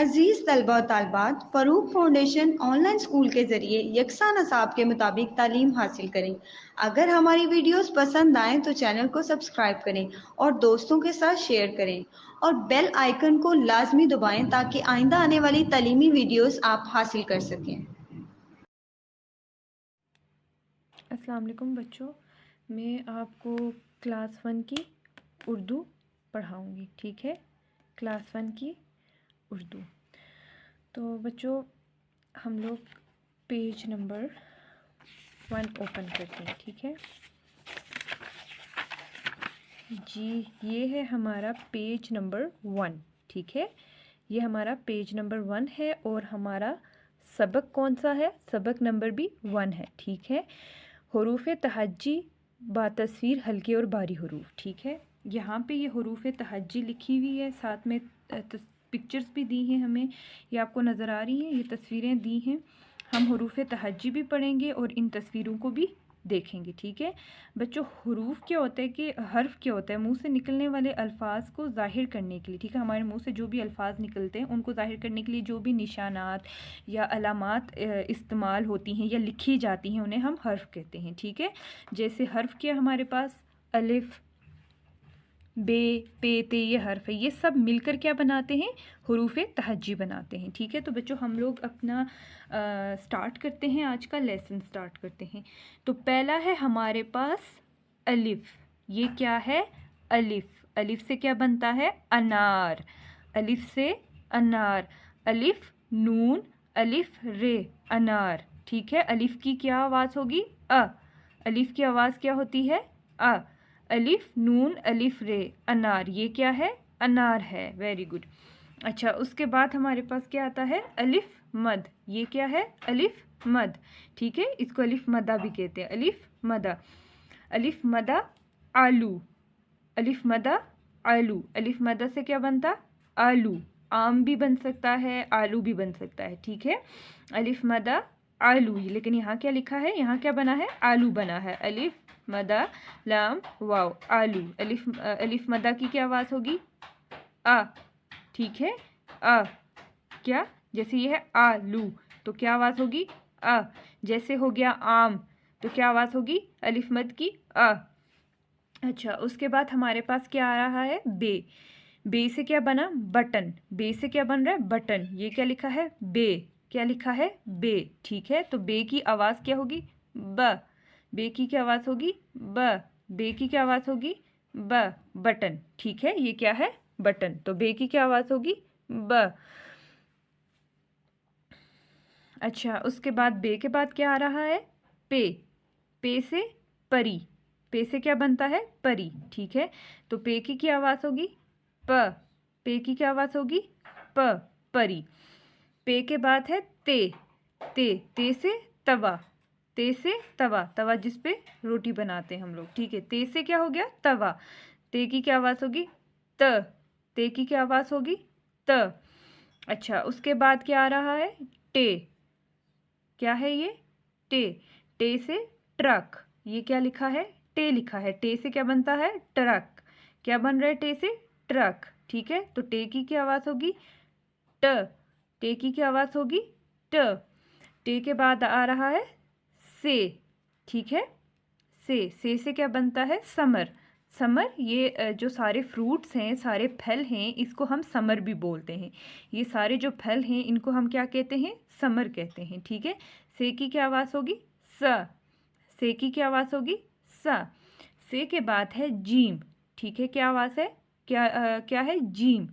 अजीज तलबा और तालबात, Farooq foundation online school के ज़रिए यकसा नसाब के मुताबिक तालीम हासिल करें। अगर हमारी वीडियोस पसंद आएँ तो चैनल को सब्सक्राइब करें और दोस्तों के साथ शेयर करें और बेल आइकन को लाजमी दबाएं ताकि आइंदा आने वाली तालीमी वीडियोस आप हासिल कर सकें। अस्सलाम वालेकुम बच्चों, मैं आपको क्लास 1 की उर्दू पढ़ाऊँगी। ठीक है, क्लास 1 की उर्दू। तो बच्चों, हम लोग पेज नंबर 1 ओपन करते हैं। ठीक है जी, ये है हमारा पेज नंबर 1। ठीक है, ये हमारा पेज नंबर 1 है और हमारा सबक कौन सा है? सबक नंबर भी 1 है। ठीक है, हरूफ तहज्जी बातस्वीर हल्के और भारी हरूफ। ठीक है, यहाँ पे ये हरूफ तहज्जी लिखी हुई है, साथ में पिक्चर्स भी दी हैं हमें, ये आपको नज़र आ रही हैं, ये तस्वीरें दी हैं। हम हरूफ तहज्जी भी पढ़ेंगे और इन तस्वीरों को भी देखेंगे। ठीक है बच्चों, हरूफ क्या होता है कि हर्फ क्या होता है? मुंह से निकलने वाले अल्फाज को ज़ाहिर करने के लिए। ठीक है, हमारे मुंह से जो भी अल्फाज निकलते हैं उनको ज़ाहिर करने के लिए जो भी निशानात या अलामात इस्तेमाल होती हैं या लिखी जाती हैं, उन्हें हम हर्फ कहते हैं। ठीक है, जैसे हर्फ क्या हमारे पास? अलिफ, बे, पे, ते, ये हर्फ है, ये सब मिलकर क्या बनाते हैं? हरूफ तहज्जी बनाते हैं। ठीक है, तो बच्चों हम लोग अपना स्टार्ट करते हैं, आज का लेसन स्टार्ट करते हैं। तो पहला है हमारे पास अलिफ। ये क्या है? अलिफ। अलिफ से क्या बनता है? अनार। अलिफ से अनार। अलिफ नून, अलिफ रे, अनार। ठीक है, अलिफ की क्या आवाज़ होगी? अ। अलिफ की आवाज़ क्या होती है? अ। अलिफ नून अलिफ रे, अनार। ये क्या है? अनार है। Very good. अच्छा, उसके बाद हमारे पास क्या आता है? अलिफ मद। ये क्या है? अलिफ मद। ठीक है, इसको अलिफ मदा भी कहते हैं। अलिफ मदा। अलिफ मदा आलू। अलिफ मदा आलू। अलिफ मदा से क्या बनता? आलू। आम भी बन सकता है, आलू भी बन सकता है। ठीक है, अलिफ मदा आलू। लेकिन यहाँ क्या लिखा है? यहाँ क्या बना है? आलू बना है। अलिफ मदा लाम वाव, आलू। अलिफ मदा की क्या आवाज़ होगी? आ। ठीक है, आ। क्या? जैसे ये है आलू तो क्या आवाज़ होगी? आ। जैसे हो गया आम तो क्या आवाज़ होगी? अलिफ मद की आ। अच्छा, उसके बाद हमारे पास क्या आ रहा है? बे। बे से क्या बना? बटन। बे से क्या बन रहा है? बटन। ये क्या लिखा है? बे। क्या लिखा है? बे। ठीक है, तो बे की आवाज़ क्या होगी? ब। बे की क्या आवाज़ होगी? ब। बे की क्या आवाज़ होगी? ब। बटन। ठीक है, ये क्या है? बटन। तो बे की क्या आवाज़ होगी? ब। अच्छा, उसके बाद बे के बाद क्या आ रहा है? पे। पे से परी। पे से क्या बनता है? परी। ठीक है, तो पे की क्या आवाज़ होगी? प। पे की क्या आवाज़ होगी? प, परी। पे के बाद है ते। ते से तवा। ते से तवा। तवा जिस पे रोटी बनाते हैं हम लोग। ठीक है, ते से क्या हो गया? तवा। ते की क्या आवाज़ होगी? त। ते की क्या आवाज़ होगी? त। अच्छा, उसके बाद क्या आ रहा है? टे। क्या है ये? टे। टे से ट्रक। ये क्या लिखा है? टे लिखा है। टे से क्या बनता है? ट्रक। क्या बन रहा है टे से? ट्रक। ठीक है, तो टे की क्या आवाज़ होगी? ट। टे की क्या आवाज़ होगी? ट। टे के बाद आ रहा है से। ठीक है, से क्या बनता है? समर। समर, ये जो सारे फ्रूट्स हैं, सारे फल हैं, इसको हम समर भी बोलते हैं। ये सारे जो फल हैं इनको हम क्या कहते हैं? समर कहते हैं। ठीक है, से की क्या आवाज़ होगी? स। से की क्या आवाज़ होगी? स। से के बाद है जीम। ठीक है, क्या आवाज़ है? क्या है? जीम।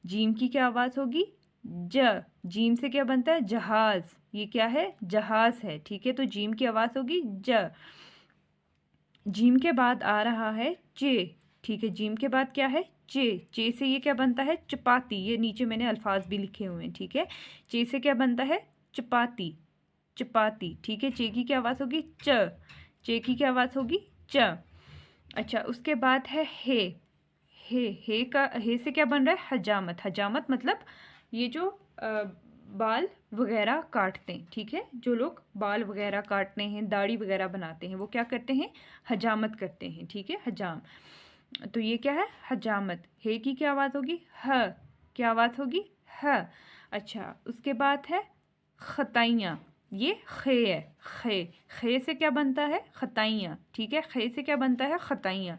जीम की क्या आवाज़ होगी? ज। जीम से क्या बनता है? जहाज़। ये क्या है? जहाज़ है। ठीक है, तो जीम की आवाज़ होगी ज। जीम के बाद आ रहा है चे। ठीक है, जीम के बाद क्या है? चे। चे से ये क्या बनता है? चपाती। ये नीचे मैंने अल्फाज भी लिखे हुए हैं। ठीक है, चे से क्या बनता है? चपाती। चपाती। ठीक है, चे की क्या आवाज़ होगी? च। चे की क्या आवाज़ होगी? च। अच्छा, उसके बाद है हे। हे से क्या बन रहा है? हजामत। हजामत मतलब ये जो बाल वगैरह काटते हैं। ठीक है, जो लोग बाल वगैरह काटते हैं, दाढ़ी वगैरह बनाते हैं, वो क्या करते हैं? हजामत करते हैं। ठीक है, हजाम। तो ये क्या है? हजामत। हे की क्या आवाज़ होगी? ह। क्या आवाज़ होगी? ह। अच्छा, उसके बाद है खताइयाँ, ये खे है, खे। खे से क्या बनता है? खताइयाँ, ठीक है। खे से क्या बनता है? खताइयाँ।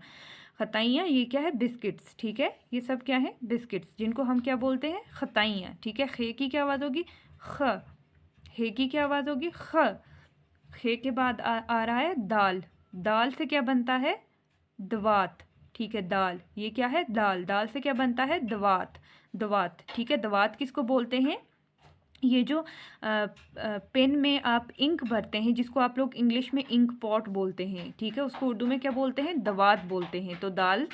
खताइयाँ ये क्या है? बिस्किट्स, ठीक है। ये सब क्या है? बिस्किट्स, जिनको हम क्या बोलते हैं? खताइयाँ, ठीक है। खे की क्या आवाज़ होगी? ख। हे की क्या आवाज़ होगी? ख। खे के बाद आ रहा है दाल। दाल से क्या बनता है? दवात, ठीक है। दाल, ये क्या है? दाल। दाल से क्या बनता है? दवात, दवात, ठीक है। दवात किसको बोलते हैं? ये जो पेन में आप इंक भरते हैं, जिसको आप लोग इंग्लिश में इंक पॉट बोलते हैं, ठीक है, उसको उर्दू में क्या बोलते हैं? दवात बोलते हैं। तो दाल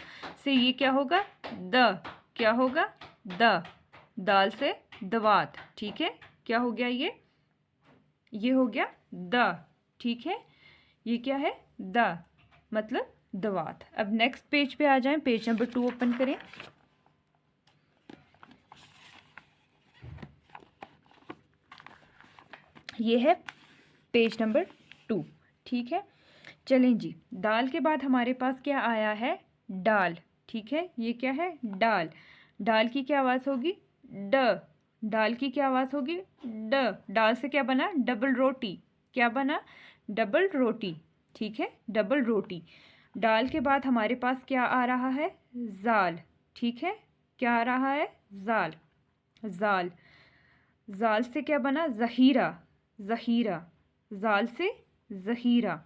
से ये क्या होगा? द, क्या होगा? द। दाल से दवात, ठीक है। क्या हो गया ये हो गया द, ठीक है। ये क्या है? द, मतलब दवात। अब नेक्स्ट पेज पे आ जाएं, पेज नंबर 2 ओपन करें। ये है पेज नंबर 2, ठीक है। चलें जी, दाल के बाद हमारे पास क्या आया है? डाल, ठीक है। ये क्या है? डाल। डाल की क्या आवाज़ होगी? ड। डाल की क्या आवाज़ होगी? ड। डाल से क्या बना? डबल रोटी। क्या बना? डबल रोटी, ठीक है। डबल रोटी। डाल के बाद हमारे पास क्या आ रहा है? जाल, ठीक है। क्या आ रहा है? जाल, जाल। जाल से क्या बना? ज़हीरा, ज़हीरा। जाल से ज़हीरा,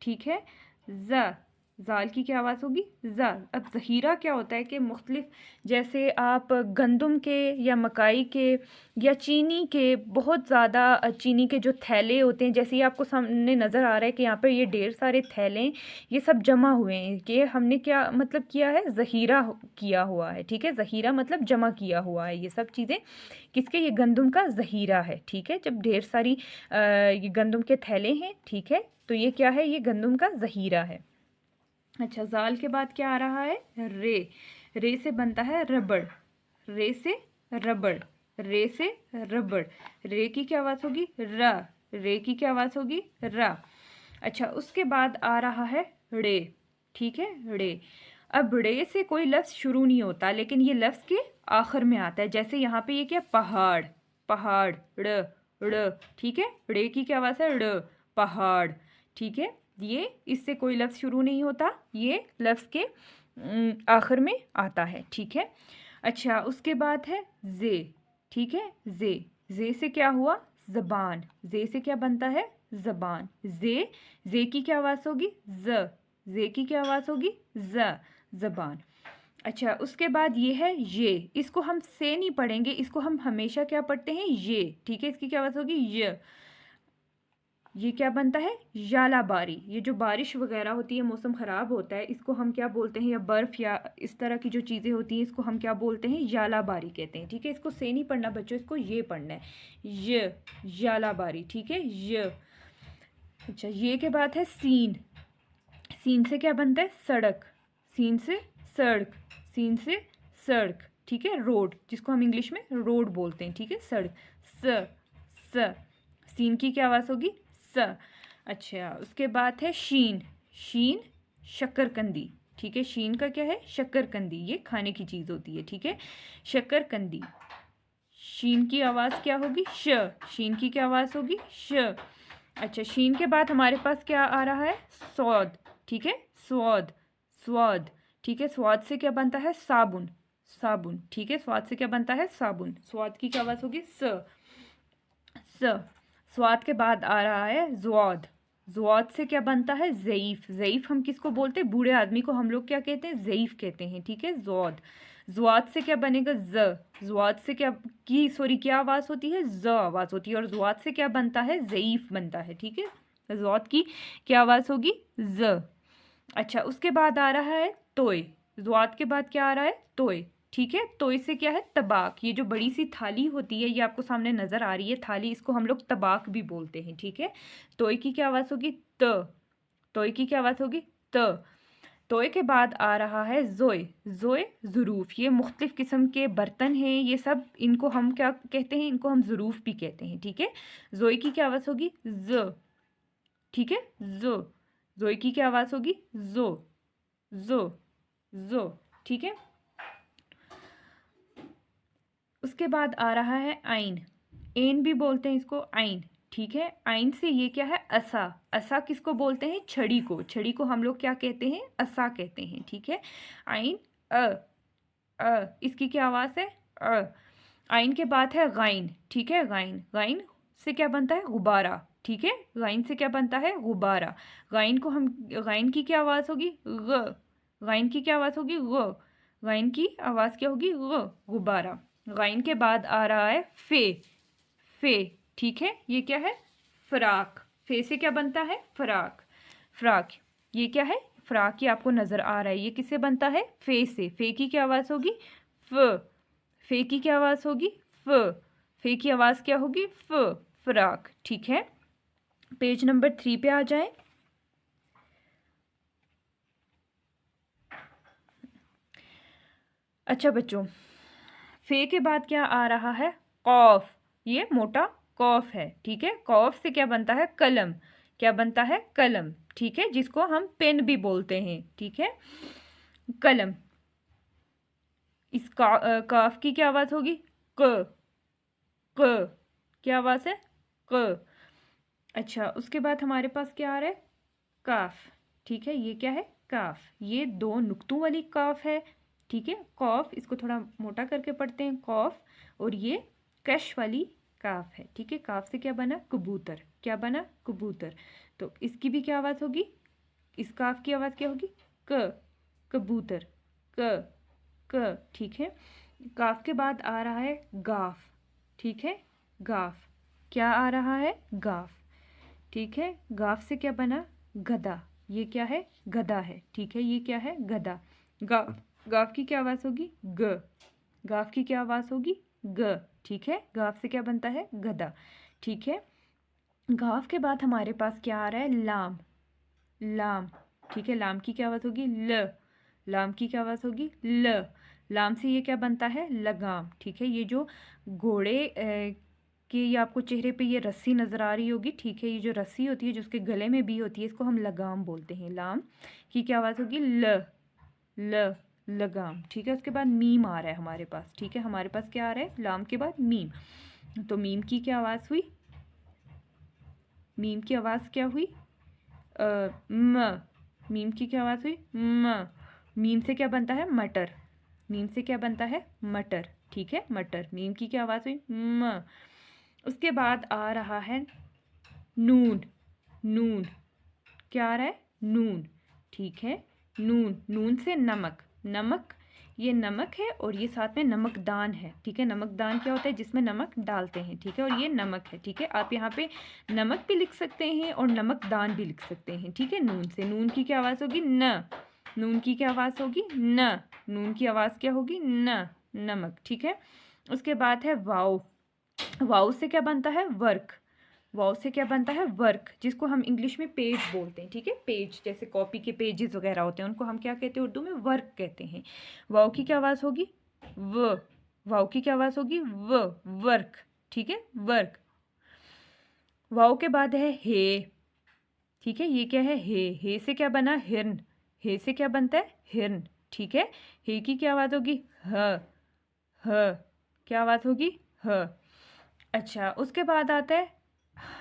ठीक है। ज, जाल की क्या आवाज़ होगी? ज। अब ज़हीरा क्या होता है कि मुख्तलिफ, जैसे आप गंदम के या मकाई के या चीनी के, बहुत ज़्यादा चीनी के जो थैले होते हैं, जैसे ये आपको सामने नज़र आ रहा है कि यहाँ पर ये ढेर सारे थैले, ये सब जमा हुए हैं, कि हमने क्या मतलब किया है? ज़हीरा किया हुआ है, ठीक है। ज़हीरा मतलब जमा किया हुआ है। ये सब चीज़ें किसके? ये गंदम का ज़हीरा है, ठीक है। जब ढेर सारी ये गंदम के थैले हैं, ठीक है, तो ये क्या है? ये गंदम का ज़हीरा है। अच्छा, जाल के बाद क्या आ रहा है? रे। रे से बनता है रबड़, रे से रबड़, रे से रबड़। रे की क्या आवाज़ होगी? र। रे की क्या आवाज़ होगी? र। अच्छा, उसके बाद आ रहा है रे, ठीक है। रे। अब रे से कोई लफ्ज़ शुरू नहीं होता, लेकिन ये लफ्ज़ के आखिर में आता है। जैसे यहाँ पे ये क्या? पहाड़, पहाड़, ड़, ठीक है। रे की क्या आवाज़ है? ड़, पहाड़, ठीक है। ये इससे कोई लफ्ज़ शुरू नहीं होता, ये लफ्ज़ के आखिर में आता है, ठीक है। अच्छा, उसके बाद है जे, ठीक है। जे से क्या हुआ? ज़बान। जे से क्या बनता है? ज़बान। जे की क्या आवाज़ होगी? ज। जे की क्या आवाज़ होगी? ज, ज़बान। अच्छा, उसके बाद ये है ये। इसको हम से नहीं पढ़ेंगे, इसको हम हमेशा क्या पढ़ते हैं? ये, ठीक है। इसकी क्या आवाज़ होगी? ये क्या बनता है? जालाबारी। ये जो बारिश वगैरह होती है, मौसम ख़राब होता है, इसको हम क्या बोलते हैं? या बर्फ़ या इस तरह की जो चीज़ें होती हैं, इसको हम क्या बोलते हैं? जालाबारी कहते हैं, ठीक है। इसको से नहीं पढ़ना बच्चों, इसको ये पढ़ना है, जालाबारी, ठीक है। अच्छा, ये के बाद है सीन। सीन से क्या बनता है? सड़क। सीन से सड़क, सीन से सड़क, ठीक है। रोड, जिसको हम इंग्लिश में रोड बोलते हैं, ठीक है। सड़क। स, सीन की क्या आवाज़ होगी? स। अच्छा, उसके बाद है शीन। शीन शक्करकंदी, ठीक है। शीन का क्या है? शक्करकंदी। ये खाने की चीज़ होती है, ठीक है। शक्करकंदी। शीन की आवाज़ क्या होगी? श। शीन की क्या आवाज़ होगी? श। अच्छा, शीन के बाद हमारे पास क्या आ रहा है? सौद, ठीक है। स्वाद, स्वाद, ठीक है। स्वाद से क्या बनता है? साबुन, साबुन, ठीक है। स्वाद से क्या बनता है? साबुन। स्वाद की क्या आवाज़ होगी? स। स्वाद के बाद आ रहा है ज़्वाद। ज़्वाद से क्या बनता है? ज़ईफ़। ज़ईफ़ हम किसको बोलते हैं? बूढ़े आदमी को हम लोग क्या कहते हैं? ज़ईफ़ कहते हैं, ठीक है। ज़्वाद। ज़्वाद से क्या बनेगा? ज़्वाद से क्या आवाज़ होती है? ज़ आवाज़ होती है। और ज़्वाद से क्या बनता है? ज़ईफ़ बनता है, ठीक है। ज़्वाद की क्या आवाज़ होगी? ज़। अच्छा, उसके बाद आ रहा है तोय। ज़्वाद के बाद क्या आ रहा है? तोय, ठीक है। तोय से क्या है? तबाक। ये जो बड़ी सी थाली होती है, ये आपको सामने नज़र आ रही है थाली, इसको हम लोग तबाक भी बोलते हैं, ठीक है। तोय की क्या आवाज़ होगी? त। तोय की क्या आवाज़ होगी? त। तोय के बाद आ रहा है ज़ोय। ज़ोय ज़ुरूफ़। ये मुख्तलिफ़ किस्म के बर्तन हैं, ये सब, इनको हम क्या कहते हैं? इनको हम ज़ुरूफ़ भी कहते हैं, ठीक है। ज़ोय की क्या आवाज़ होगी? ज़, ठीक है। ज़ो। ज़ोय की क्या आवाज़ होगी? ज़ो, ज़ो, ज़ो, ठीक है। उसके बाद आ रहा है आइन, एन भी बोलते हैं इसको, आइन, ठीक है। आइन से ये क्या है, असा। असा किसको बोलते हैं, छड़ी को। छड़ी को हम लोग क्या कहते हैं, असा कहते हैं, ठीक है। आइन, इसकी क्या आवाज़ है, आइन के बाद है गाइन, ठीक है। गाइन, गाइन से क्या बनता है, गुब्बारा, ठीक है। गाइन से क्या बनता है, गुब्बारा। गाइन को हम, गाइन की क्या आवाज़ होगी, ग। गाइन की क्या आवाज़ होगी, ग। गाइन की आवाज़ क्या होगी, ग, गुब्बारा। गाइन के बाद आ रहा है फे, फे, ठीक है। ये क्या है, फ्राक। फे से क्या बनता है, फ्राक, फ्राक। ये क्या है, फ्राक, ये आपको नज़र आ रहा है, ये किससे बनता है, फे से। फे की क्या आवाज़ होगी, फ। फे की क्या आवाज़ होगी, फ। फे की आवाज़ क्या होगी, फ, फ्राक, ठीक है। पेज नंबर 3 पे आ जाए। अच्छा बच्चों, फे के बाद क्या आ रहा है, कौफ। ये मोटा कौफ है, ठीक है। कौफ से क्या बनता है, कलम। क्या बनता है, कलम, ठीक है, जिसको हम पेन भी बोलते हैं, ठीक है, कलम। इस काफ की क्या आवाज़ होगी, क, क, क्या आवाज़ है, क। अच्छा, उसके बाद हमारे पास क्या आ रहा है, काफ, ठीक है। ये क्या है, काफ। ये 2 नुक्तों वाली काफ है, ठीक है। कौफ, इसको थोड़ा मोटा करके पढ़ते हैं, कौफ। और ये कश वाली काफ है, ठीक है। काफ से क्या बना, कबूतर। क्या बना, कबूतर। तो इसकी भी क्या आवाज़ होगी, इस काफ की आवाज़ क्या होगी, क, कबूतर, क, ठीक है। काफ के बाद आ रहा है गाफ, ठीक है। गाफ, क्या आ रहा है, गाफ, ठीक है। गाफ से क्या बना, गधा। ये क्या है, गधा है, ठीक है। ये क्या है, गधा। गाफ, गाफ की क्या आवाज़ होगी, ग। गाफ की क्या आवाज़ होगी, ग, ठीक है। गाफ से क्या बनता है, गधा, ठीक है। गाफ के बाद हमारे पास क्या आ रहा है, लाम, लाम, ठीक है। लाम की क्या आवाज़ होगी, ल। लाम की क्या आवाज़ होगी, ल। लाम से ये क्या बनता है, लगाम, ठीक है। ये जो घोड़े कि ये आपको चेहरे पे ये रस्सी नज़र आ रही होगी, ठीक है। ये जो रस्सी होती है जो उसके गले में भी होती है, इसको हम लगाम बोलते हैं। लाम की क्या आवाज़ होगी, ल, ल, लगाम, ठीक है। उसके बाद मीम आ रहा है हमारे पास, ठीक है। हमारे पास क्या आ रहा है, लाम के बाद मीम। तो मीम की क्या आवाज़ हुई, मीम की आवाज़ क्या हुई, म। मीम की क्या आवाज़ हुई, म। मीम से क्या बनता है, मटर। मीम से क्या बनता है, मटर, ठीक है, मटर। मीम की क्या आवाज़ हुई, म। उसके बाद आ रहा है नून, नून, क्या आ रहा है, नून, ठीक है। नून, नून से नमक, नमक, ये नमक है और ये साथ में नमकदान है, ठीक है। नमकदान क्या होता है, जिसमें नमक डालते हैं, ठीक है। और ये नमक है, ठीक है। आप यहाँ पे नमक भी लिख सकते हैं और नमकदान भी लिख सकते हैं, ठीक है। नून से, नून की क्या आवाज़ होगी, न। नून की क्या आवाज़ होगी, न। नून की आवाज़ क्या होगी, न, नमक, ठीक है। उसके बाद है वाओ। वाओ से क्या बनता है, वर्क। वाओ से क्या बनता है, वर्क, जिसको हम इंग्लिश में पेज बोलते हैं, ठीक है। पेज, जैसे कॉपी के पेजेस वगैरह होते हैं, उनको हम क्या कहते हैं, उर्दू में वर्क कहते हैं। वाओ की क्या आवाज़ होगी, व। वाओ की क्या आवाज़ होगी, व, वर्क, ठीक है, वर्क। वाओ के बाद है हे, ठीक है। ये क्या है, हे से क्या बना, हिरन। हे से क्या बनता है, हिरन, ठीक है। हे की क्या आवाज़ होगी, ह, ह, क्या आवाज़ होगी, ह। अच्छा, उसके बाद आता है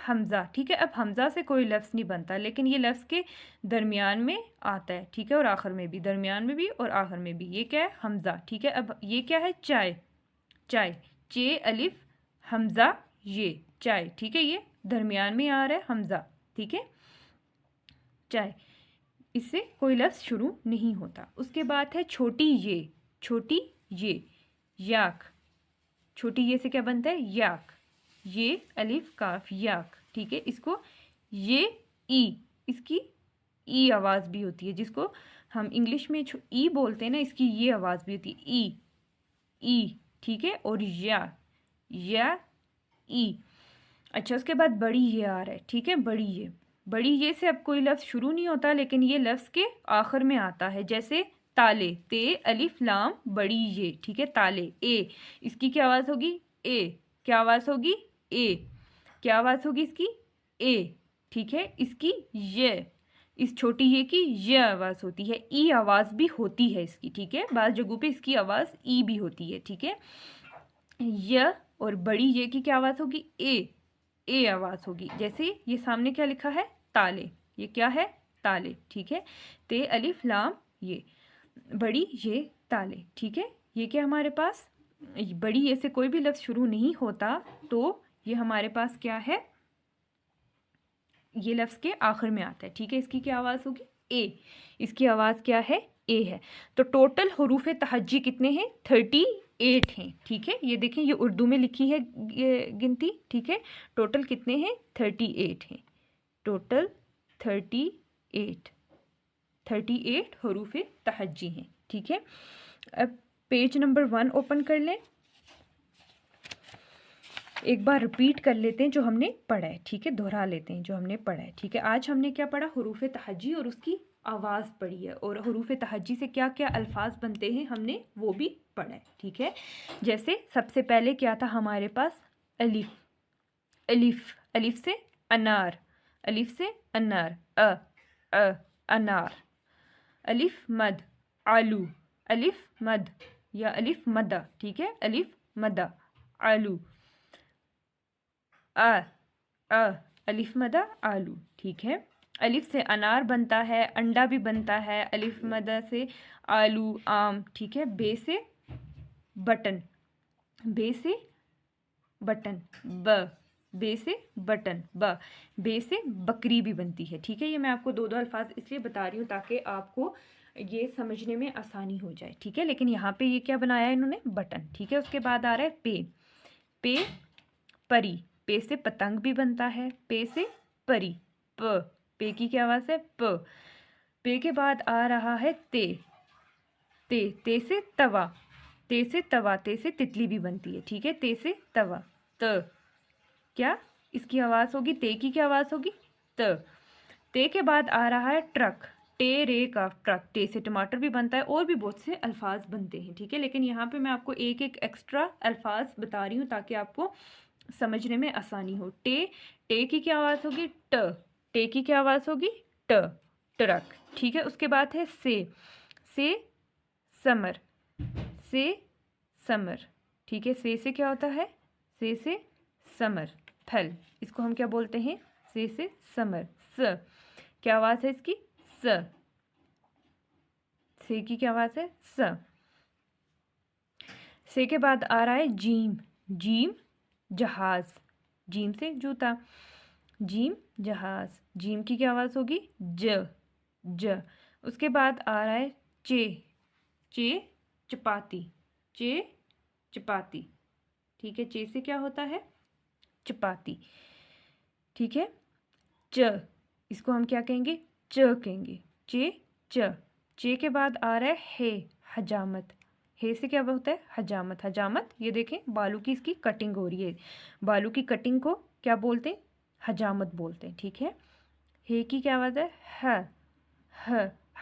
हमज़ा, ठीक है। अब हमज़ा से कोई लफ्ज़ नहीं बनता, लेकिन ये लफ्ज़ के दरमियान में आता है, ठीक है, और आखिर में भी, दरमियान में भी और आखिर में भी। ये क्या है, हमज़ा, ठीक है। अब ये क्या है, चाय, चाय, चे अलिफ हमज़ा, ये चाय, ठीक है। ये दरमियान में आ रहा है हमज़ा, ठीक है, चाय, इससे कोई लफ्ज़ शुरू नहीं होता। उसके बाद है छोटी ये, छोटी ये, याक। छोटी ये से क्या बनता है, याक, ये अलिफ काफ, याक, ठीक है। इसको ये ई, इसकी ई आवाज़ भी होती है, जिसको हम इंग्लिश में ई बोलते हैं ना, इसकी ये आवाज़ भी होती है, ई, ई, ठीक है। और या ई। अच्छा, उसके बाद बड़ी ये आ रहा है, ठीक है, बड़ी ये। बड़ी ये से अब कोई लफ्ज़ शुरू नहीं होता, लेकिन ये लफ्ज़ के आखिर में आता है, जैसे ताले, ते अलिफ लाम बड़ी ये, ठीक है, ताले, ए। इसकी क्या आवाज़ होगी, ए, क्या आवाज़ होगी, ए, क्या आवाज़ होगी इसकी, ए, ठीक है। इसकी ये, इस छोटी ये की ये आवाज़ होती है, ई आवाज़ भी होती है इसकी, ठीक है। बाज़ जगहों पे इसकी आवाज़ ई भी होती है, ठीक है। य और बड़ी ये की क्या आवाज़ होगी? ए आवाज़ होगी। जैसे ये सामने क्या लिखा है? ताले। ये क्या है? ताले। ठीक है, ते अलिफ लाम ये, बड़ी ये ताले। ठीक है, ये क्या हमारे पास बड़ी ये से कोई भी लफ्ज़ शुरू नहीं होता तो ये हमारे पास क्या है? ये लफ्ज़ के आखिर में आता है। ठीक है, इसकी क्या आवाज़ होगी? ए। इसकी आवाज़ क्या है? ए है। तो टोटल हरूफ तहज्जी कितने हैं? 38 हैं। ठीक है, ये देखें, ये उर्दू में लिखी है गिनती। ठीक है, टोटल कितने हैं? 38 हैं। टोटल 38 हरूफ तहज्जी हैं। ठीक है, अब पेज नंबर 1 ओपन कर लें। एक बार रिपीट कर लेते हैं जो हमने पढ़ा है। ठीक है, दोहरा लेते हैं जो हमने पढ़ा है। ठीक है, आज हमने क्या पढ़ा? हुरूफ तहज्जी और उसकी आवाज़ पढ़ी है, और हुरूफ तहज्जी से क्या क्या अल्फाज बनते हैं हमने वो भी पढ़ा है। ठीक है, जैसे सबसे पहले क्या था हमारे पास? अलिफ। अलिफ, अलिफ से अनार, अलिफ से अनार, अनार। अलिफ मद, आलू, अलिफ मद या अलिफ मदा। ठीक है, अलिफ मदा, आलू। अलिफ मदा आलू। ठीक है, अलिफ से अनार बनता है, अंडा भी बनता है। अलिफ मदा से आलू, आम। ठीक है, बे से बटन, बे से बटन, बे से बटन, बे से बकरी भी बनती है। ठीक है, ये मैं आपको दो अल्फाज इसलिए बता रही हूँ ताकि आपको ये समझने में आसानी हो जाए। ठीक है, लेकिन यहाँ पे ये क्या बनाया है इन्होंने? बटन। ठीक है, उसके बाद आ रहा है पे परी। पे से पतंग भी बनता है, पे से परी, पे की क्या आवाज़ है? पे के बाद आ रहा है ते से तवा, ते से तितली भी बनती है। ठीक है, ते से तवा, क्या इसकी आवाज़ होगी? ते की क्या आवाज़ होगी? ते के बाद आ रहा है ट्रक, टे रे का ट्रक। टे से टमाटर भी बनता है, और भी बहुत से अल्फाज बनते हैं। ठीक है, लेकिन यहाँ पे मैं आपको एक एक एक्स्ट्रा अल्फाज बता रही हूँ ताकि आपको समझने में आसानी हो। टे की क्या आवाज़ होगी? टे की क्या आवाज़ होगी? ट्रक। ठीक है, उसके बाद है से समर, से समर। ठीक है, से क्या होता है? से समर, फल। इसको हम क्या बोलते हैं? से समर। क्या आवाज़ है इसकी? से की क्या आवाज़ है? से के बाद आ रहा है जीम जहाज, जीम से जूता, जीम जहाज। जीम की क्या आवाज़ होगी? ज। उसके बाद आ रहा है चे चपाती, चपाती। ठीक है, चे से क्या होता है? चपाती। ठीक है, इसको हम क्या कहेंगे? कहेंगे, चे के बाद आ रहा है हजामत। हे से क्या होता है? हजामत। हजामत, ये देखें बालू की इसकी कटिंग हो रही है, बालू की कटिंग को क्या बोलते हैं? हजामत बोलते हैं। ठीक है, हे की क्या आवाज़ है?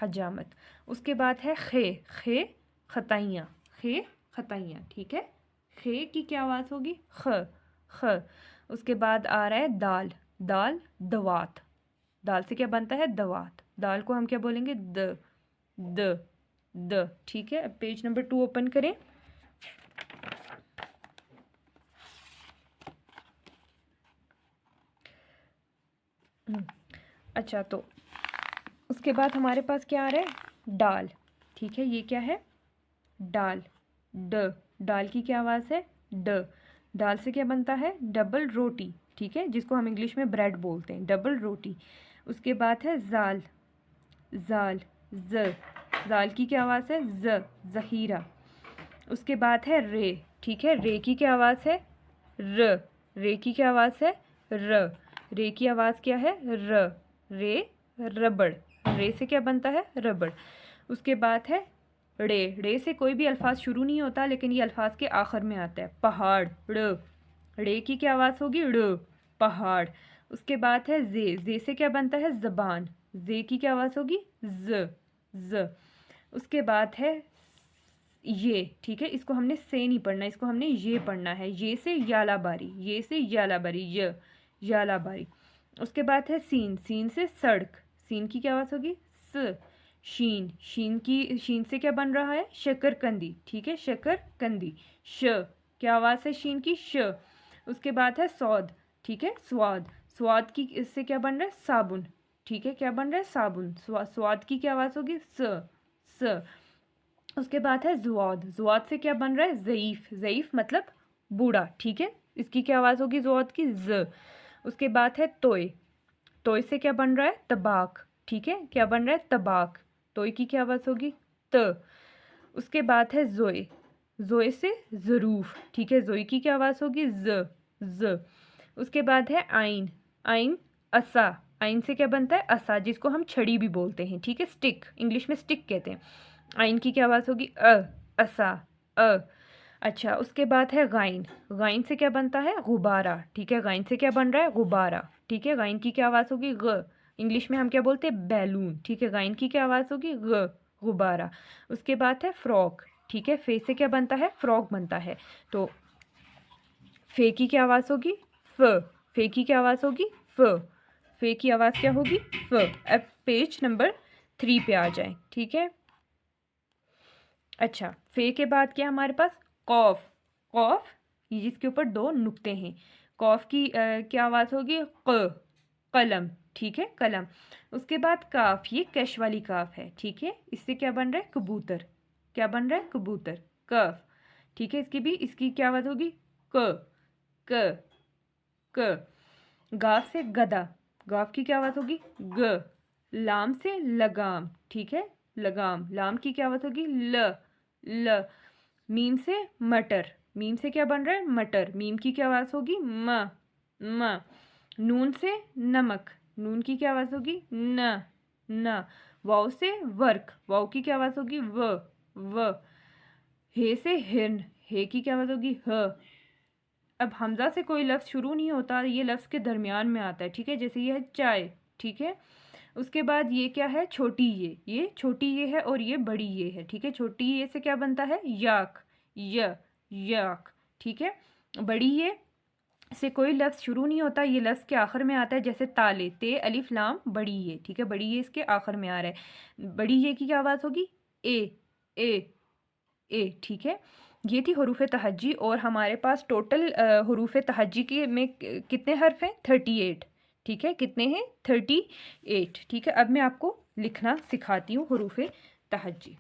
हजामत। उसके बाद है खे खताइयाँ, खताइयाँ। ठीक है, खे की क्या आवाज़ होगी? ख। उसके बाद आ रहा है दाल दवात। दाल से क्या बनता है? दवात। दाल को हम क्या बोलेंगे? द। ठीक है, अब पेज नंबर 2 ओपन करें। अच्छा, तो उसके बाद हमारे पास क्या आ रहा है? डाल। ठीक है, ये क्या है? डाल, डाल की क्या आवाज़ है? दाल से क्या बनता है? डबल रोटी। ठीक है, जिसको हम इंग्लिश में ब्रेड बोलते हैं, डबल रोटी। उसके बाद है जाल, जाल की क्या आवाज़ है? ज़हीरा। उसके बाद है रे। ठीक है, रे की क्या आवाज़ है? रे की क्या आवाज़ है? रे की आवाज़ क्या है? रे रबड़। रे से क्या बनता है? रबड़। उसके बाद है रे से कोई भी अल्फाज शुरू नहीं होता, लेकिन ये अल्फाज के आखिर में आता है। पहाड़, रे की क्या आवाज़ होगी? पहाड़। उसके बाद है जे से क्या बनता है? ज़बान। जे की क्या आवाज़ होगी? ज। उसके बाद है ये। ठीक है, इसको हमने से नहीं पढ़ना, इसको हमने ये पढ़ना है। ये से यालाबारी, ये से यालाबारी, यालाबारी। उसके बाद है सीन से सड़क। सीन की क्या आवाज़ होगी? स। शीन से क्या बन रहा है? शकरकंदी। ठीक है, शकरकंदी। क्या आवाज़ है शीन की? श। उसके बाद है सौद, ठीक है, स्वाद। स्वाद की इससे क्या बन रहा है? साबुन, ठीक है, क्या बन रहा है? साबुन। स्वाद की क्या आवाज़ होगी? स। उसके बाद है जुआद। जुआद से क्या बन रहा है? ज़ईफ़। ज़ईफ़ मतलब बूढ़ा, ठीक है, इसकी क्या आवाज़ होगी जुआद की? ज। उसके बाद है तोय। तोय से क्या बन रहा है? तबाक, ठीक है, क्या बन रहा है? तबाक। तोय की क्या आवाज़ होगी? त। उसके बाद है जोए। जोए से ज़रूफ, ठीक है, जोए की क्या आवाज़ होगी? ज। उसके बाद है आइन। आइन असा। आइन से क्या बनता है? असा, जिसको हम छड़ी भी बोलते हैं, ठीक है, स्टिक, इंग्लिश में स्टिक कहते हैं। आइन की क्या आवाज़ होगी? असा, अ। अच्छा, उसके बाद है गाइन। गाइन से क्या बनता है? गुब्बारा, ठीक है, गाइन से क्या बन रहा है? गुब्बारा, ठीक है, गाइन की क्या आवाज़ होगी? ग। इंग्लिश में हम क्या बोलते हैं? बैलून, ठीक है, गाइन की क्या आवाज़ होगी? ग, गुब्बारा। उसके बाद है फ्रॉक, ठीक है, फे से क्या बनता है? फ्रॉक बनता है। तो फे की क्या आवाज़ होगी? फ। फे की क्या आवाज़ होगी? फ। फे की आवाज़ क्या होगी? फ। अब पेज नंबर 3 पे आ जाए, ठीक है। अच्छा, फे के बाद क्या हमारे पास? कॉफ। कॉफ, ये जिसके ऊपर 2 नुक्ते हैं। कॉफ की क्या आवाज़ होगी? क, कलम, ठीक है, कलम। उसके बाद काफ, ये कैश वाली काफ है, ठीक है, इससे क्या बन रहा है? कबूतर। क्या बन रहा है? कबूतर। कफ, ठीक है, इसकी क्या आवाज़ होगी? क, क, क। गाफ से गधा। गाफ की क्या आवाज़ होगी? ग। लाम से लगाम, ठीक है, लगाम। लाम की क्या आवाज़ होगी? ल, ल। मीम से मटर। मीम से क्या बन रहा है? मटर। मीम की क्या आवाज़ होगी? म, म। नून से नमक। नून की क्या आवाज़ होगी? न, न। वाव से वर्क। वाव की क्या आवाज़ होगी? व, व। हे से हिरन। हे की क्या आवाज़ होगी? ह। अब हमज़ा से कोई लफ्ज़ शुरू नहीं होता, ये लफ्ज़ के दरमियान में आता है, ठीक है, जैसे ये है चाय, ठीक है। उसके बाद ये क्या है? छोटी ये छोटी ये है और ये बड़ी ये है, ठीक है। छोटी ये से क्या बनता है? याक, याक, ठीक है। बड़ी ये से कोई लफ्ज़ शुरू नहीं होता, ये लफ्ज़ के आखिर में आता है, जैसे ताले, ते अलिफ लाम बड़ी ये, ठीक है, बड़ी ये इसके आखिर में आ रहा है। बड़ी ये की क्या आवाज़ होगी? ए, ठीक है। ये थी हरूफ तहज्जी और हमारे पास टोटल हरूफ तहज्जी के में कितने हर्फ हैं? 38, ठीक है, कितने हैं? 38, ठीक है। अब मैं आपको लिखना सिखाती हूँ हरूफ तहज्जी।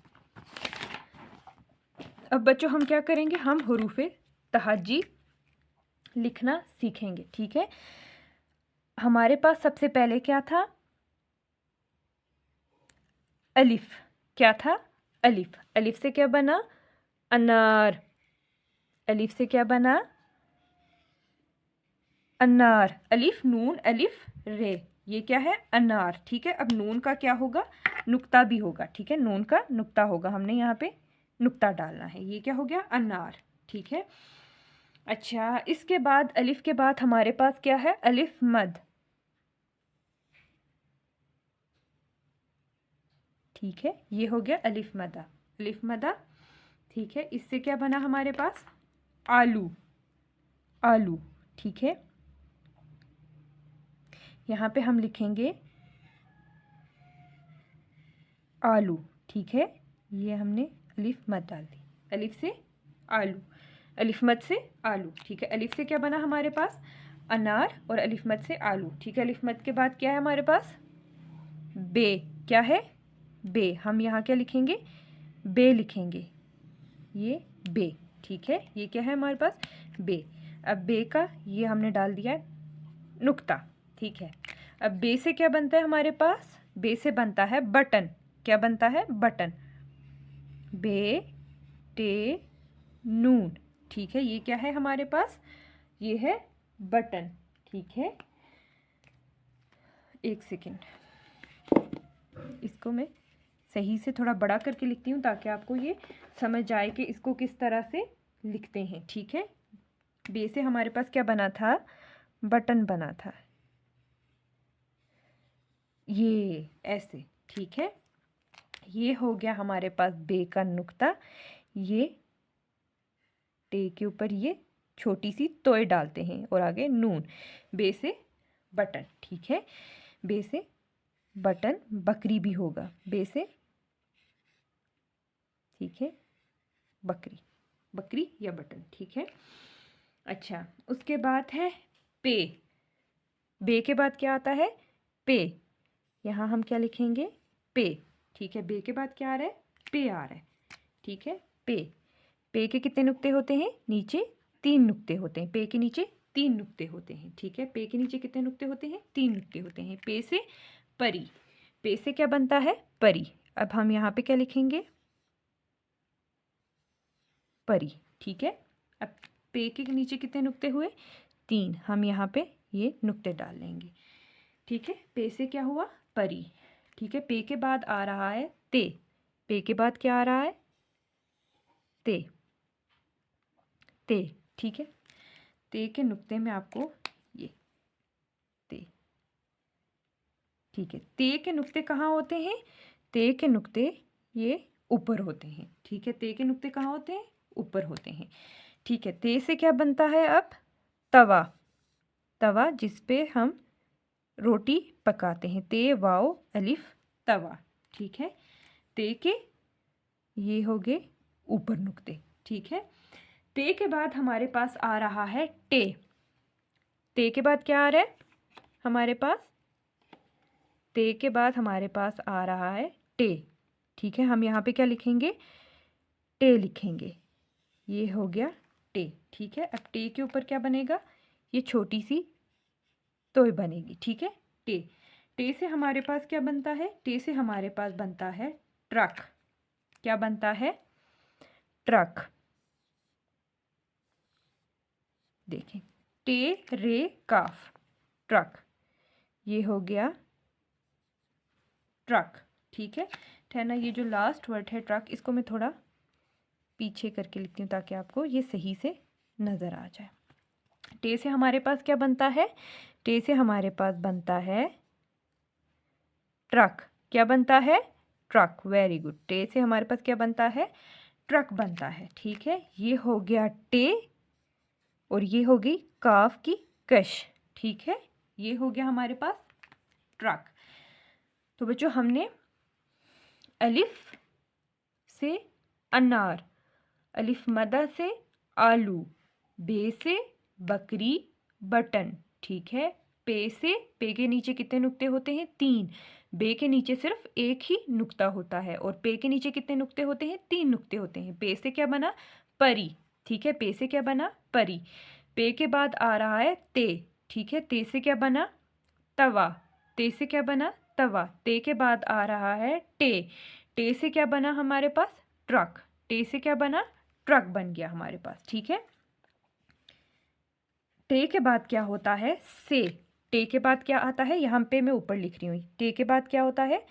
अब बच्चों हम क्या करेंगे? हम हरूफ तहज्जी लिखना सीखेंगे, ठीक है। हमारे पास सबसे पहले क्या था? अलिफ। क्या था? अलिफ। अलिफ से क्या बना? अनार। अलिफ से क्या बना? अनार। अलिफ नून अलिफ रे, ये क्या है? अनार, ठीक है। अब नून का क्या होगा? नुक्ता भी होगा, ठीक है, नून का नुक्ता होगा, हमने यहाँ पे नुक्ता डालना है। ये क्या हो गया? अनार, ठीक है। अच्छा, इसके बाद अलिफ के बाद हमारे पास क्या है? अलिफ मद, ठीक है, ये हो गया अलिफ मदा। अलिफ मदा, ठीक है। इससे क्या बना हमारे पास? आलू। आलू, ठीक है। यहाँ पे हम लिखेंगे आलू, ठीक है, ये हमने अलिफ मद डाल दी। अलिफ से आलू, अलिफ मद से आलू, ठीक है। अलिफ से क्या बना हमारे पास? अनार और अलिफ मद से आलू, ठीक है। अलिफ मद के बाद क्या है हमारे पास? बे। क्या है? बे। हम यहाँ क्या लिखेंगे? बे लिखेंगे, ये बे, ठीक है। ये क्या है हमारे पास? बे। अब बे का ये हमने डाल दिया नुक्ता, ठीक है। अब बे से क्या बनता है हमारे पास? बे से बनता है बटन। क्या बनता है? बटन। बे टे नून, ठीक है, ये क्या है हमारे पास? ये है बटन, ठीक है। एक सेकेंड, इसको मैं सही से थोड़ा बड़ा करके लिखती हूँ ताकि आपको ये समझ आए कि इसको किस तरह से लिखते हैं, ठीक है। बे से हमारे पास क्या बना था? बटन बना था, ये ऐसे, ठीक है। ये हो गया हमारे पास बे का नुक्ता। ये टे के ऊपर ये छोटी सी तोय डालते हैं और आगे नून। बे से बटन, ठीक है। बे से बटन, बकरी भी होगा बे से, ठीक है, बकरी। बकरी या बटन, ठीक है। अच्छा, उसके बाद है पे। बे के बाद क्या आता है? पे। यहाँ हम क्या लिखेंगे? पे, ठीक है। बे के बाद क्या आ रहा है? पे आ रहा है, ठीक है। पे। पे के कितने नुक्ते होते हैं? नीचे 3 नुक्ते होते हैं। पे के नीचे 3 नुक्ते होते हैं, ठीक है। पे के नीचे कितने नुक्ते होते हैं? 3 नुक्ते होते हैं। पे से परी। पे से क्या बनता है? परी। अब हम यहाँ पे क्या लिखेंगे? परी, ठीक है। अब पे के नीचे कितने नुक्ते हुए? 3। हम यहाँ पे ये नुक्ते डाल लेंगे, ठीक है। पे से क्या हुआ? परी, ठीक है। पे के बाद आ रहा है ते। पे के बाद क्या आ रहा है? ते। ते, ठीक है। ते के नुक्ते में आपको ये ते, ठीक है। ते के नुक्ते कहाँ होते हैं? ते के नुक्ते ये ऊपर होते हैं, ठीक है। ते के नुक्ते कहाँ होते हैं? ऊपर होते हैं, ठीक है। ते से क्या बनता है अब? तवा। तवा जिस पे हम रोटी पकाते हैं। ते वाओ अलिफ तवा, ठीक है। ते के ये हो गए ऊपर नुक्ते, ठीक है। ते के बाद हमारे पास आ रहा है टे। ते के बाद क्या आ रहा है हमारे पास? ते के बाद हमारे पास आ रहा है टे, ठीक है। हम यहाँ पे क्या लिखेंगे? टे लिखेंगे। ये हो गया टे, ठीक है। अब टे के ऊपर क्या बनेगा? ये छोटी सी तोय बनेगी, ठीक है। टे। टे से हमारे पास क्या बनता है? टे से हमारे पास बनता है ट्रक। क्या बनता है? ट्रक। देखें, टे रे काफ, ट्रक। ये हो गया ट्रक, ठीक है। ठहरना, ये जो लास्ट वर्ड है ट्रक, इसको मैं थोड़ा पीछे करके लिखती हूँ ताकि आपको ये सही से नज़र आ जाए। टे से हमारे पास क्या बनता है? टे से हमारे पास बनता है ट्रक। क्या बनता है? Truck, very good. टे से हमारे पास क्या बनता है? ट्रक बनता है, ठीक है। ये हो गया टे और ये हो गई काफ की कश, ठीक है। ये हो गया हमारे पास ट्रक। तो बच्चों, हमने अलिफ से अनार, अलिफ मदा से आलू, बे से बकरी बटन, ठीक है। पे से, पे के नीचे कितने नुक्ते होते हैं? 3। बे के नीचे सिर्फ एक ही नुक्ता होता है और पे के नीचे कितने नुक्ते होते हैं? 3 नुक्ते होते हैं। पे से क्या बना? परी, ठीक है। पे से क्या बना? परी। पे के बाद आ रहा है ते, ठीक है। ते से क्या बना? तवा। ते से क्या बना? तवा। ते के बाद आ रहा है टे। टे से क्या बना हमारे पास? ट्रक। टे से क्या बना? ट्रक बन गया हमारे पास, ठीक है। टे के बाद क्या होता है? से। टे के बाद क्या आता है? यहाँ पे मैं ऊपर लिख रही हूँ। टे के बाद क्या होता है?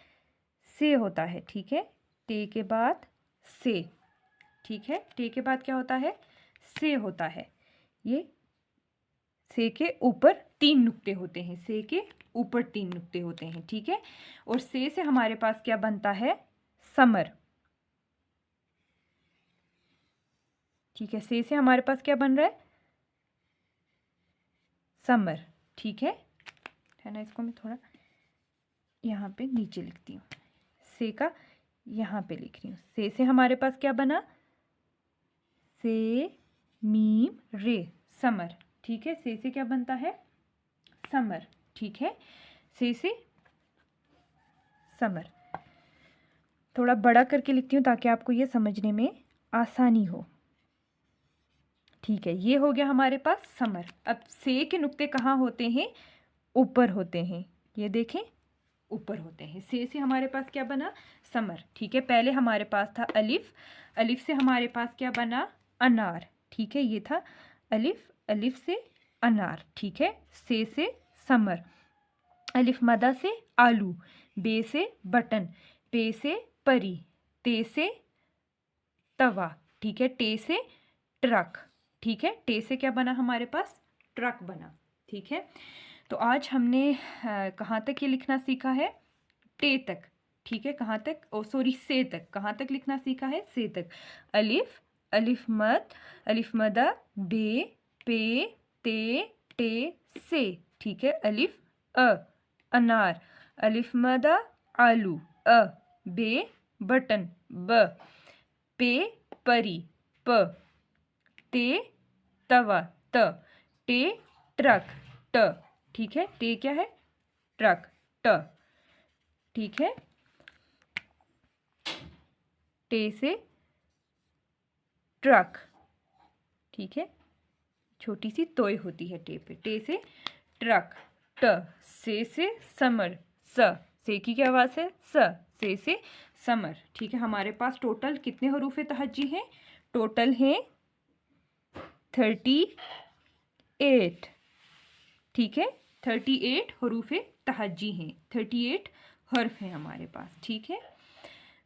से होता है, ठीक है। टे के बाद से, ठीक है। टे के बाद क्या होता है? से होता है। ये से के ऊपर 3 नुक्ते होते हैं। से के ऊपर 3 नुक्ते होते हैं, ठीक है। और से हमारे पास क्या बनता है? समर, ठीक है। से हमारे पास क्या बन रहा है? समर, ठीक है ना। इसको मैं थोड़ा यहाँ पे नीचे लिखती हूँ। से का यहाँ पे लिख रही हूँ। से हमारे पास क्या बना? से मीम रे, समर, ठीक है। से क्या बनता है? समर, ठीक है। से समर। थोड़ा बड़ा करके लिखती हूँ ताकि आपको ये समझने में आसानी हो, ठीक है। ये हो गया हमारे पास समर। अब से के नुक्ते कहाँ होते हैं? ऊपर होते हैं। ये देखें, ऊपर होते हैं। से हमारे पास क्या बना? समर, ठीक है। पहले हमारे पास था अलिफ। अलिफ से हमारे पास क्या बना? अनार, ठीक है। ये था अलिफ। अलिफ से अनार, ठीक है। से समर। अलिफ मदा से आलू, बे से बटन, पे से परी, ते से तवा, ठीक है। टे से ट्रक, ठीक है। टे से क्या बना हमारे पास? ट्रक बना, ठीक है। तो आज हमने कहाँ तक ये लिखना सीखा है? टे तक, ठीक है। कहाँ तक? ओ सॉरी, से तक। कहाँ तक लिखना सीखा है? से तक। अलिफ, अलिफ मद, अलिफ मदा, बे, पे, ते, टे, से, ठीक है। अलिफ अनार, अलिफ मदा आलू, बे बटन, ब, पे परी, प, ते तवा त, टे ट्रक ट, ठीक है। टे क्या है? ट्रक ट, ठीक है। टे से ट्रक, ठीक है। छोटी सी तोय होती है टे पे। टे से ट्रक ट, से समर स, से की क्या आवाज़ है? स, से समर, ठीक है। हमारे पास टोटल कितने हरूफ तहज्जी हैं? टोटल हैं 38, ठीक है। 38 हरूफ तहज्जी हैं, 38 हर्फ हैं हमारे पास, ठीक है।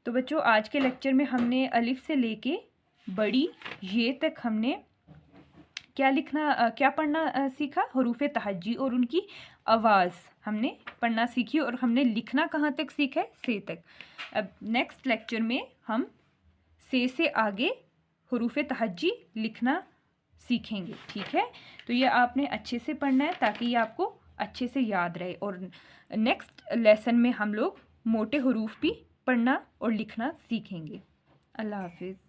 तो बच्चों आज के लेक्चर में हमने अलिफ से लेके बड़ी ये तक हमने क्या लिखना क्या पढ़ना सीखा? हरूफ तहज्जी और उनकी आवाज़ हमने पढ़ना सीखी और हमने लिखना कहाँ तक सीखा है? से तक। अब नेक्स्ट लेक्चर में हम से आगे हरूफ तहज्जी लिखना सीखेंगे, ठीक है। तो ये आपने अच्छे से पढ़ना है ताकि ये आपको अच्छे से याद रहे। और नेक्स्ट लेसन में हम लोग मोटे हरूफ भी पढ़ना और लिखना सीखेंगे। अल्लाह हाफिज़।